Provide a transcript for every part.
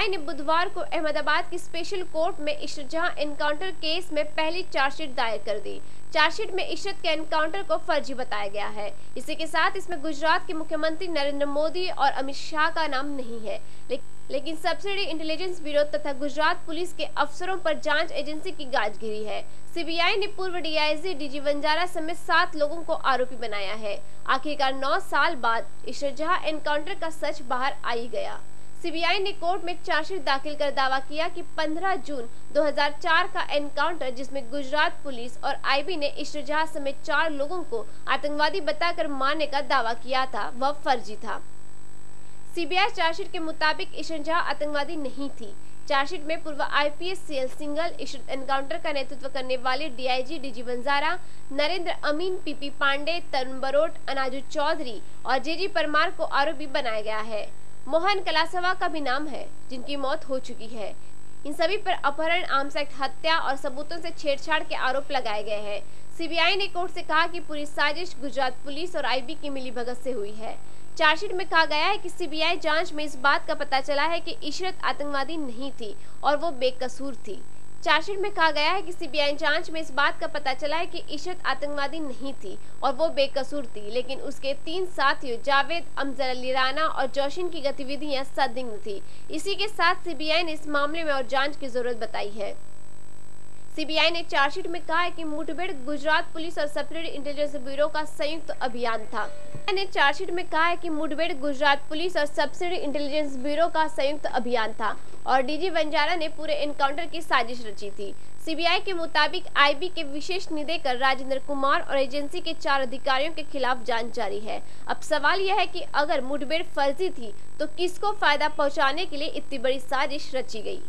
ने बुधवार को अहमदाबाद की स्पेशल कोर्ट में इशरत जहां एनकाउंटर केस में पहली चार्जशीट दायर कर दी। चार्जशीट में इशरत के एनकाउंटर को फर्जी बताया गया है। इसी के साथ इसमें गुजरात के मुख्यमंत्री नरेंद्र मोदी और अमित शाह का नाम नहीं है, लेकिन सब्सिडी इंटेलिजेंस ब्यूरो तथा गुजरात पुलिस के अफसरों पर जांच एजेंसी की गाज गिरी है। सीबीआई ने पूर्व डीआईजी डीजी वंजारा समेत 7 लोगों को आरोपी बनाया है। आखिरकार 9 साल बाद इशरत जहां एनकाउंटर का सच बाहर आ ही गया। सीबीआई ने कोर्ट में चार्जशीट दाखिल कर दावा किया कि 15 जून 2004 का एनकाउंटर, जिसमें गुजरात पुलिस और आईबी ने इशरत जहां समेत 4 लोगों को आतंकवादी बताकर मारने का दावा किया था, वह फर्जी था। सीबीआई चार्जशीट के मुताबिक इशरत जहां आतंकवादी नहीं थी। चार्जशीट में पूर्व आईपीएस सीएल सिंघल, इशरत एनकाउंटर का नेतृत्व करने वाले डीआईजी डीजी वंजारा, नरेंद्र अमीन, पीपी पांडे, तरुण बरोट, अनाजू चौधरी और जेजी परमार को आरोपी बनाया गया है। मोहन कलासवा का भी नाम है, जिनकी मौत हो चुकी है। इन सभी पर अपहरण, आर्म्स एक्ट, हत्या और सबूतों से छेड़छाड़ के आरोप लगाए गए हैं। सीबीआई ने कोर्ट से कहा कि पूरी साजिश गुजरात पुलिस और आईबी की मिलीभगत से हुई है। चार्जशीट में कहा गया है कि सीबीआई जांच में इस बात का पता चला है कि इशरत आतंकवादी नहीं थी और वो बेकसूर थी। चार्जशीट में कहा गया है कि सीबीआई जांच में इस बात का पता चला है कि इशरत आतंकवादी नहीं थी और वो बेकसूर थी, लेकिन उसके 3 साथियों जावेद, अमजद अली राना और जोशिन की गतिविधियां संदिग्ध थी। इसी के साथ सीबीआई ने इस मामले में और जांच की जरूरत बताई है। सीबीआई ने चार्जशीट में कहा है कि मुठभेड़ गुजरात पुलिस और सब्सिडी इंटेलिजेंस ब्यूरो का संयुक्त अभियान था। ने चार्जशीट में कहा है कि मुठभेड़ गुजरात पुलिस और सब्सिडी इंटेलिजेंस ब्यूरो का संयुक्त अभियान था और डीजी वंजारा ने पूरे एनकाउंटर की साजिश रची थी। सीबीआई के मुताबिक आईबी के विशेष निदेशक राजेंद्र कुमार और एजेंसी के 4 अधिकारियों के खिलाफ जांच जारी है। अब सवाल यह है कि अगर मुठभेड़ फर्जी थी तो किसको फायदा पहुंचाने के लिए इतनी बड़ी साजिश रची गई।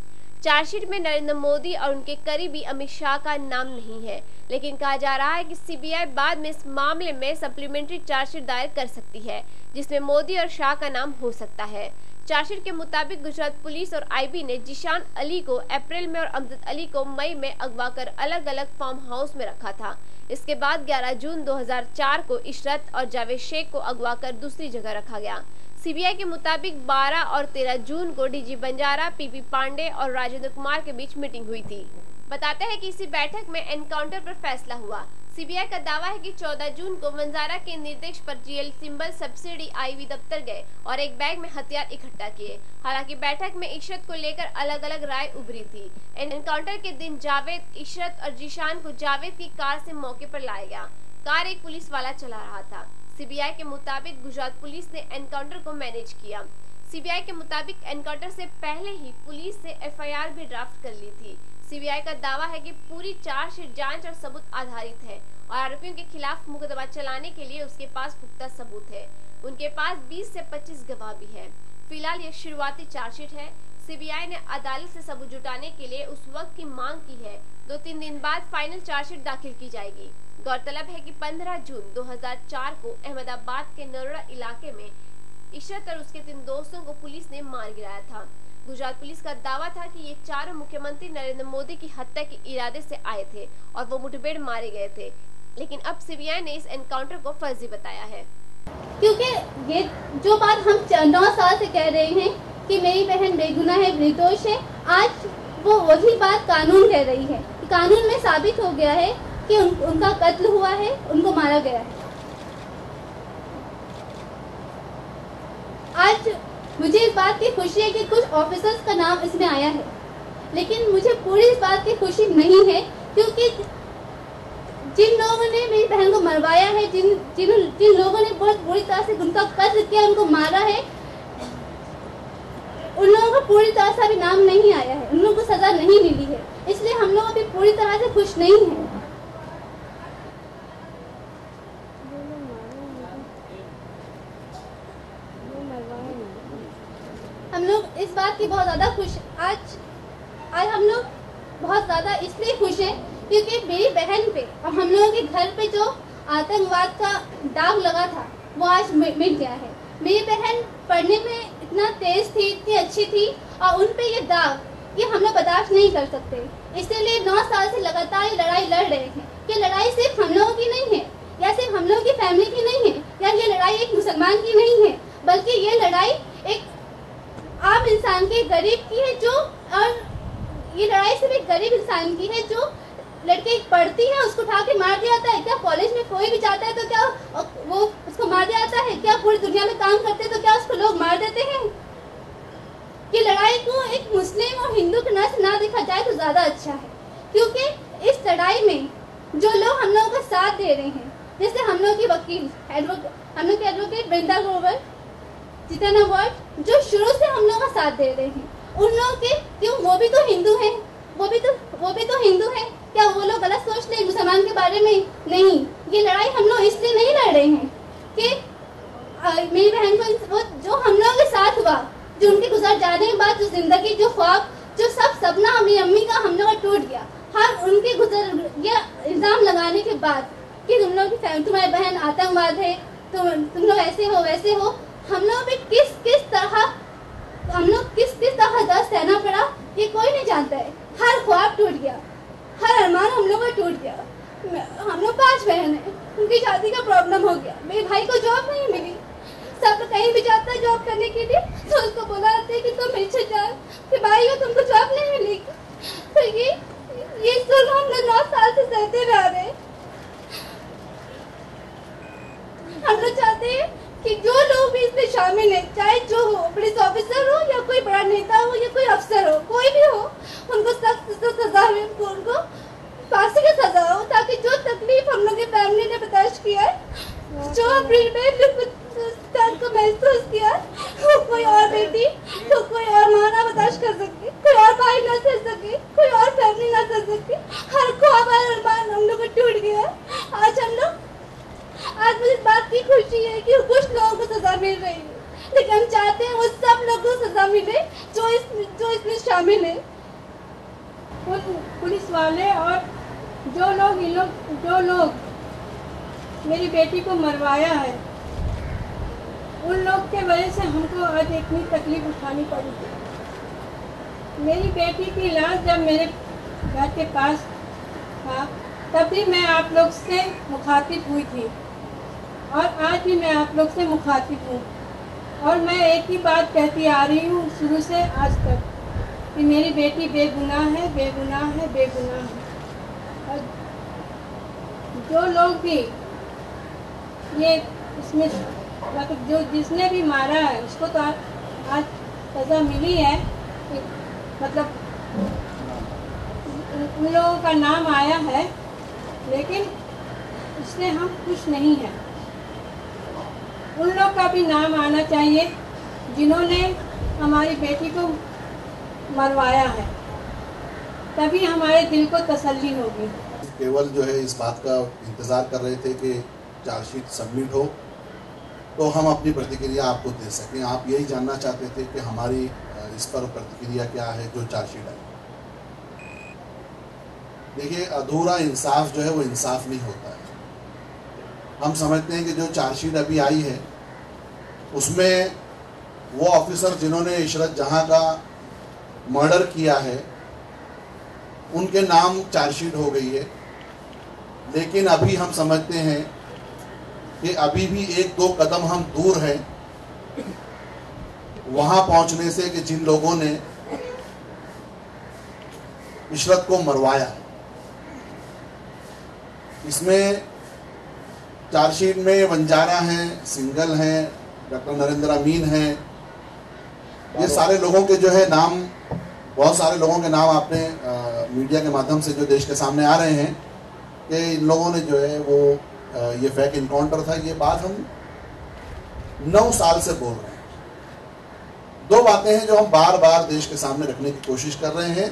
चार्जशीट में नरेंद्र मोदी और उनके करीबी अमित शाह का नाम नहीं है, लेकिन कहा जा रहा है कि सीबीआई बाद में इस मामले में सप्लीमेंट्री चार्जशीट दायर कर सकती है, जिसमें मोदी और शाह का नाम हो सकता है। चार्जशीट के मुताबिक गुजरात पुलिस और आईबी ने जीशान अली को अप्रैल में और अमजद अली को मई में अगवा कर अलग अलग फार्म हाउस में रखा था। इसके बाद 11 जून 2004 को इशरत और जावेद शेख को अगवा कर दूसरी जगह रखा गया। सीबीआई के मुताबिक 12 और 13 जून को डीजी बंजारा, पीपी पांडे और राजेंद्र कुमार के बीच मीटिंग हुई थी। बताते हैं कि इसी बैठक में एनकाउंटर पर फैसला हुआ। सीबीआई का दावा है कि 14 जून को वंजारा के निर्देश पर जीएल सिंबल सब्सिडी आईबी दफ्तर गए और एक बैग में हथियार इकट्ठा किए। हालांकि बैठक में इशरत को लेकर अलग अलग राय उभरी थी। एनकाउंटर के दिन जावेद, इशरत और जीशान को जावेद की कार से मौके पर लाया गया। कार एक पुलिस वाला चला रहा था। सीबीआई के मुताबिक गुजरात पुलिस ने एनकाउंटर को मैनेज किया। सीबीआई के मुताबिक एनकाउंटर से पहले ही पुलिस ने एफआईआर भी ड्राफ्ट कर ली थी। सीबीआई का दावा है कि पूरी चार्जशीट जांच और सबूत आधारित है और आरोपियों के खिलाफ मुकदमा चलाने के लिए उसके पास पुख्ता सबूत है। उनके पास 20 से 25 गवाह भी है। फिलहाल ये शुरुआती चार्जशीट है। सीबीआई ने अदालत से सबूत जुटाने के लिए उस वक्त की मांग की है। 2-3 दिन बाद फाइनल चार्जशीट दाखिल की जाएगी। गौरतलब है कि 15 जून 2004 को अहमदाबाद के नरोड़ा इलाके में इशरत और उसके 3 दोस्तों को पुलिस ने मार गिराया था। गुजरात पुलिस का दावा था कि ये चारों मुख्यमंत्री नरेंद्र मोदी की हत्या के इरादे से आए थे और वो मुठभेड़ मारे गए थे, लेकिन अब सीबीआई ने इस एनकाउंटर को फर्जी बताया है। क्योंकि ये जो बात हम 9 साल से कह रहे हैं कि मेरी बहन बेगुनाह है, निर्दोष है, आज वो वही बात कानून कह रही है। कानून में साबित हो गया है कि उनका कत्ल हुआ है, उनको मारा गया है। आज मुझे इस बात की खुशी है कि कुछ ऑफिसर्स का नाम इसमें आया है, लेकिन मुझे पूरी इस बात की खुशी नहीं है, क्योंकि जिन लोगों ने मेरी बहन को मरवाया है, जिन लोगों ने बहुत बुरी तरह से उनका कत्ल किया, उनको मारा है, उन लोगों को पूरी तरह से अभी नाम नहीं आया है, उन लोगों को सजा नहीं मिली है। इसलिए हम लोग अभी पूरी तरह से खुश नहीं हैं। हम लोग इस बात की बहुत ज्यादा खुश आज हम लोग बहुत ज्यादा इसलिए खुश हैं क्योंकि मेरी बहन पे और हम लोगों के घर पे जो आतंकवाद का दाग लगा था वो आज मिट गया है। मेरी बहन पढ़ने में इतना तेज थी, इतनी अच्छी थी, और उन पे ये दाग ये हम लोग बर्दाश्त नहीं कर सकते। इसीलिए 9 साल से लगातार ये लड़ाई लड़ रहे हैं। ये लड़ाई सिर्फ हम लोगों की नहीं है, या सिर्फ हम लोगों की फैमिली की नहीं है, या ये लड़ाई एक मुसलमान की नहीं है, बल्कि ये लड़ाई एक आम इंसान की, गरीब की है, जो और ये लड़ाई सिर्फ एक गरीब इंसान की है जो लड़की पढ़ती है उसको उठा के मार दिया जाता है। क्या कॉलेज में कोई भी जाता है तो क्या वो उसको मार दिया जाता है? क्या पूरी दुनिया में काम करते हैं तो क्या उसको लोग मार देते हैं? ये लड़ाई को एक मुस्लिम और हिंदू के नजर ना देखा जाए तो ज्यादा अच्छा है, क्योंकि इस लड़ाई में जो लोग हम लोगों का साथ दे रहे हैं, जैसे हम लोग की वकील हम लोग के एडवोकेट वृंदा ग्रोवर, जितन अवार्ड, जो शुरू से हम लोग का साथ दे रहे हैं, उन लोगों के क्यों वो भी तो हिंदू हैं, वो भी तो हिंदू हैं, क्या वो लोग गलत सोच रहे हैं मुसलमान के बारे में? नहीं, ये लड़ाई हम लोग इसलिए नहीं लड़ रहे हैं कि मेरी बहन को वो जो हम लोगों के साथ हुआ, जो उनके गुजर जाने के बाद जो जिंदगी, जो ख्वाब, जो सब सपना मेरी अम्मी का हम लोग का टूट गया। हर उनके गुजर या इल्जाम लगाने के बाद कि तुम लोग की तुम्हारी बहन आतंकवाद है, तुम लोग ऐसे हो वैसे हो, हम लोग भी किस तरह दर्द सहना पड़ा ये कोई नहीं जानता है। हर ख्वाब टूट गया, हर अरमान हम लोग का टूट गया। हम लोग 5 बहन है, उनकी शादी का प्रॉब्लम हो गया, मेरे भाई को जॉब नहीं मिली, सब कहीं भी जाता है जॉब करने के लिए तो उसको बुलाते कि तुम पीछे जाओ कि भाई को तुमको जॉब नहीं मिलेगी। तो ये सुन हम लोग 9 साल से सहते रह रहे। हम लोग चाहते हैं कि जो लोग भी इसमें शामिल है, चाहे जो हो, पुलिस ऑफिसर हो या कोई बड़ा नेता हो या कोई अफसर हो, कोई भी हो, उनको सख्त सजा हो, उनको फांसी की सजा हो, ताकि जो तकलीफ हम लोग की फैमिली ने बर्दाश्त किया है, जो दर्द को महसूस किया, वो कोई और बेटी, तो कोई और माँ ना बर्दाश्त कर सके, कोई और भाई ना सह सके, कोई और फैमिली ना सह सके। हर ख्वाब हर अरमान हम लोग को टूट गया। आज मुझे इस बात की खुशी है कि कुछ लोगों को सजा मिल रही है, लेकिन हम चाहते हैं वो सब लोगों को सजा मिले जो इसमें शामिल है। पुलिस वाले और जो लोग मेरी बेटी को मरवाया है, उन लोग के वजह से हमको आज इतनी तकलीफ उठानी पड़ी थी। मेरी बेटी की लाश जब मेरे घर के पास था तब भी मैं आप लोग से मुखातिब हुई थी और आज भी मैं आप लोग से मुखातिब हूँ, और मैं एक ही बात कहती आ रही हूँ शुरू से आज तक कि मेरी बेटी बेगुनाह है, बेगुनाह है, बेगुनाह है। और जो लोग भी ये इसमें मतलब जो जिसने भी मारा है उसको तो आज सज़ा मिली है, मतलब उन लोगों का नाम आया है, लेकिन इससे हम खुश नहीं हैं। उन लोग का भी नाम आना चाहिए जिन्होंने हमारी बेटी को मरवाया है, तभी हमारे दिल को तसल्ली होगी। केवल जो है इस बात का इंतज़ार कर रहे थे कि चार्जशीट सबमिट हो तो हम अपनी प्रतिक्रिया आपको दे सकें। आप यही जानना चाहते थे कि हमारी इस पर प्रतिक्रिया क्या है जो चार्जशीट आई। देखिए, अधूरा इंसाफ जो है वो इंसाफ नहीं होता है। हम समझते हैं कि जो चार्जशीट अभी आई है उसमें वो ऑफिसर जिन्होंने इशरत जहां का मर्डर किया है उनके नाम चार्जशीट हो गई है, लेकिन अभी हम समझते हैं कि अभी भी 1-2 कदम हम दूर हैं वहां पहुंचने से कि जिन लोगों ने इशरत को मरवाया। इसमें चार्जशीट में वंजारा हैं, सिंगल हैं, डॉक्टर नरेंद्र अमीन हैं, ये सारे लोगों के जो है नाम, बहुत सारे लोगों के नाम आपने मीडिया के माध्यम से जो देश के सामने आ रहे हैं कि इन लोगों ने जो है वो ये फेक इनकाउंटर था। ये बात हम 9 साल से बोल रहे हैं। 2 बातें हैं जो हम बार बार देश के सामने रखने की कोशिश कर रहे हैं,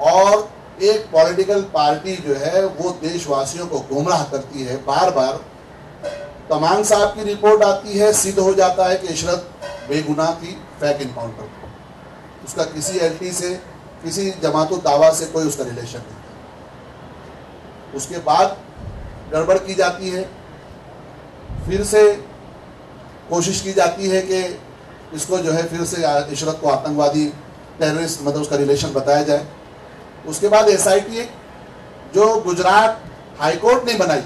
और एक पॉलिटिकल पार्टी जो है वो देशवासियों को गुमराह करती है। बार बार तमाम साहब की रिपोर्ट आती है, सिद्ध हो जाता है कि इशरत बेगुनाह थी, फेक इनकाउंटर, उसका किसी एलटी से, किसी जमातो दावा से कोई उसका रिलेशन नहीं। उसके बाद गड़बड़ की जाती है, फिर से कोशिश की जाती है कि इसको जो है फिर से इशरत को आतंकवादी, टेररिस्ट, मतलब उसका रिलेशन बताया जाए। उसके बाद एसआईटी जो गुजरात हाईकोर्ट ने बनाई,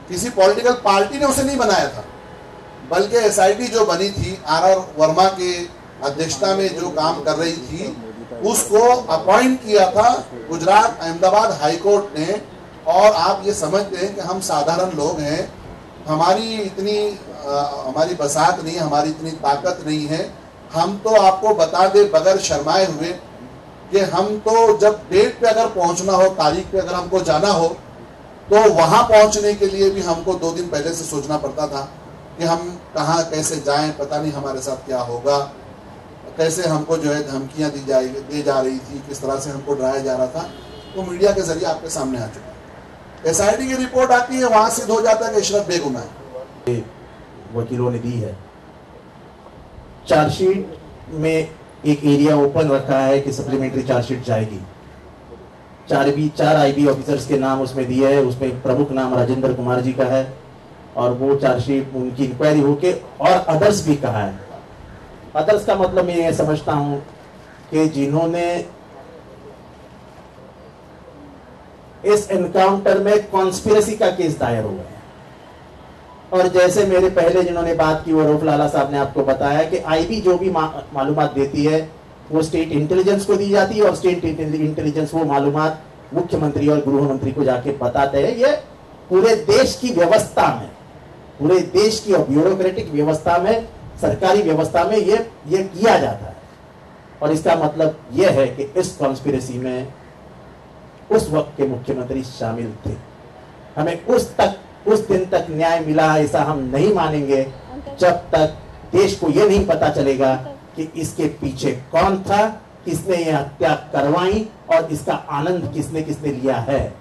किसी पॉलिटिकल पार्टी ने उसे नहीं बनाया था, बल्कि एसआईटी जो बनी थी आर वर्मा के अध्यक्षता में जो काम कर रही थी उसको अपॉइंट किया था गुजरात अहमदाबाद हाईकोर्ट ने। और आप ये समझते हैं कि हम साधारण लोग हैं, हमारी बसात नहीं, हमारी इतनी ताकत नहीं है। हम तो आपको बता दे बगैर शर्माए हुए कि हम तो जब डेट पे अगर पहुंचना हो, तारीख पे अगर हमको जाना हो, तो वहां पहुंचने के लिए भी हमको 2 दिन पहले से सोचना पड़ता था कि हम कहाँ कैसे जाएं, पता नहीं हमारे साथ क्या होगा, कैसे हमको जो है धमकियां दी जा रही थी, किस तरह से हमको डराया जा रहा था। तो मीडिया के जरिए आपके सामने आ चुका है। SIT की रिपोर्ट आती है, वहां सिद्ध हो जाता है कि इशरत बेगुनाह है। वकीलों ने दी है। चार्जशीट में एक एरिया ओपन रखा है कि सप्लीमेंट्री चार्जशीट जाएगी। 4 IB ऑफिसर्स के नाम उसमें दिए है। उसमें प्रमुख नाम राजेंद्र कुमार जी का है और वो चार्जशीट उनकी इंक्वायरी होके, और अदर्स भी कहा है। अदर्स का मतलब मैं ये समझता हूं कि जिन्होंने इस एनकाउंटर में कॉन्स्पिरेसी का केस दायर हुआ है, और जैसे मेरे पहले जिन्होंने बात की वो रऊफ लाला साहब ने आपको बताया कि IB जो भी मालूमात देती है वो स्टेट इंटेलिजेंस को दी जाती है, और स्टेट इंटेलिजेंस वो मालूमात मुख्यमंत्री और गृह मंत्री को जाके बताते हैं। ये पूरे देश की व्यवस्था में, पूरे देश की ब्यूरोक्रेटिक व्यवस्था में, सरकारी व्यवस्था में ये किया जाता है। और इसका मतलब ये है कि इस कॉन्स्पिरेसी में उस वक्त के मुख्यमंत्री शामिल थे। हमें उस दिन तक न्याय मिला ऐसा हम नहीं मानेंगे जब तक देश को यह नहीं पता चलेगा कि इसके पीछे कौन था, किसने ये हत्या करवाई और इसका आनंद किसने किसने लिया है।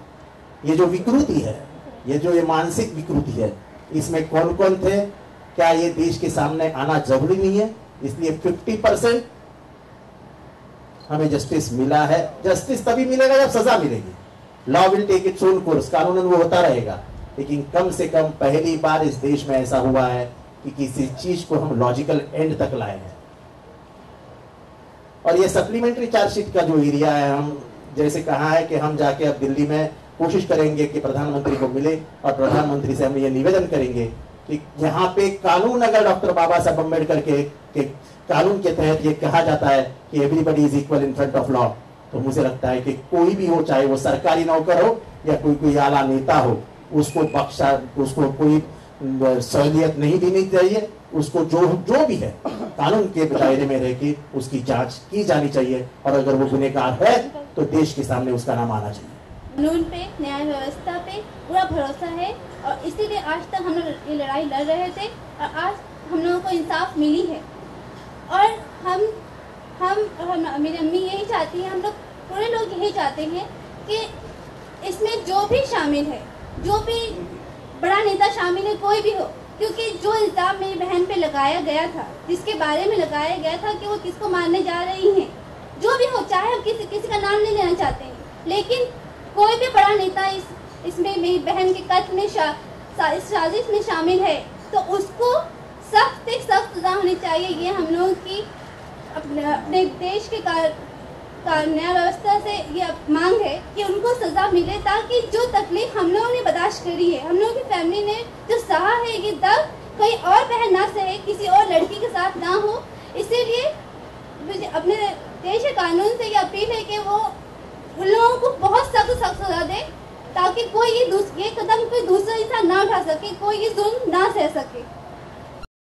ये जो विकृति है, ये मानसिक विकृति है, इसमें कौन कौन थे, क्या ये देश के सामने आना जरूरी नहीं है? इसलिए 50% हमें जस्टिस मिला है। जस्टिस तभी मिलेगा जब सजा मिलेगी। Law will take its own course, कानूनन वो होता रहेगा, लेकिन कम से कम पहली बार इस देश में ऐसा हुआ है कि किसी चीज को हम लॉजिकल एंड तक लाए हैं। और ये सप्लीमेंट्री चार्जशीट का जो एरिया है, हम जैसे कहा है कि हम जाके अब दिल्ली में कोशिश करेंगे कि प्रधानमंत्री को मिले और प्रधानमंत्री से हम ये निवेदन करेंगे कि यहाँ पे कानून, अगर डॉक्टर बाबा साहब अम्बेडकर के कानून के तहत ये कहा जाता है कि everybody is equal in front of law, तो मुझे लगता है कि कोई भी हो, चाहे वो सरकारी नौकर हो या कोई आला नेता हो, उसको कोई सहूलियत नहीं देनी चाहिए। उसको जो भी है कानून के दायरे में रह के उसकी जांच की जानी चाहिए, और अगर वो गुनहगार है तो देश के सामने उसका नाम आना चाहिए। कानून पे, न्याय व्यवस्था पे पूरा भरोसा है, और इसीलिए आज तक हम लोग ये लड़ाई लड़ रहे थे और आज हम लोगों को इंसाफ मिली है। और हम मेरी अम्मी यही चाहती है, हम लोग पूरे लोग यही चाहते हैं कि इसमें जो भी शामिल है, जो भी बड़ा नेता शामिल है, कोई भी हो, क्योंकि जो इल्जाम मेरी बहन पे लगाया गया था, जिसके बारे में लगाया गया था कि वो किसको मारने जा रही हैं, जो भी हो, चाहे हम किसी का नाम नहीं लेना चाहते हैं, लेकिन कोई भी बड़ा नेता इसमें मेरी बहन के कत्ल में इस साजिश में शामिल है, तो उसको सख्त सजा होनी चाहिए। ये हम लोगों की अपने देश के न्याय व्यवस्था से ये मांग है कि उनको सजा मिले, ताकि जो तकलीफ हम लोगों ने बर्दाश्त करी है, हम लोगों की फैमिली ने जो सहा है, ये दर्द कोई और बहन ना सहे, किसी और लड़की के साथ ना हो। इसीलिए मुझे अपने देश के कानून से ये अपील है कि वो उन लोगों को बहुत सख्त सजा दे, ताकि कोई ये कदम कोई दूसरा इंसान ना उठा सके, कोई ये जुल्म ना सह सके।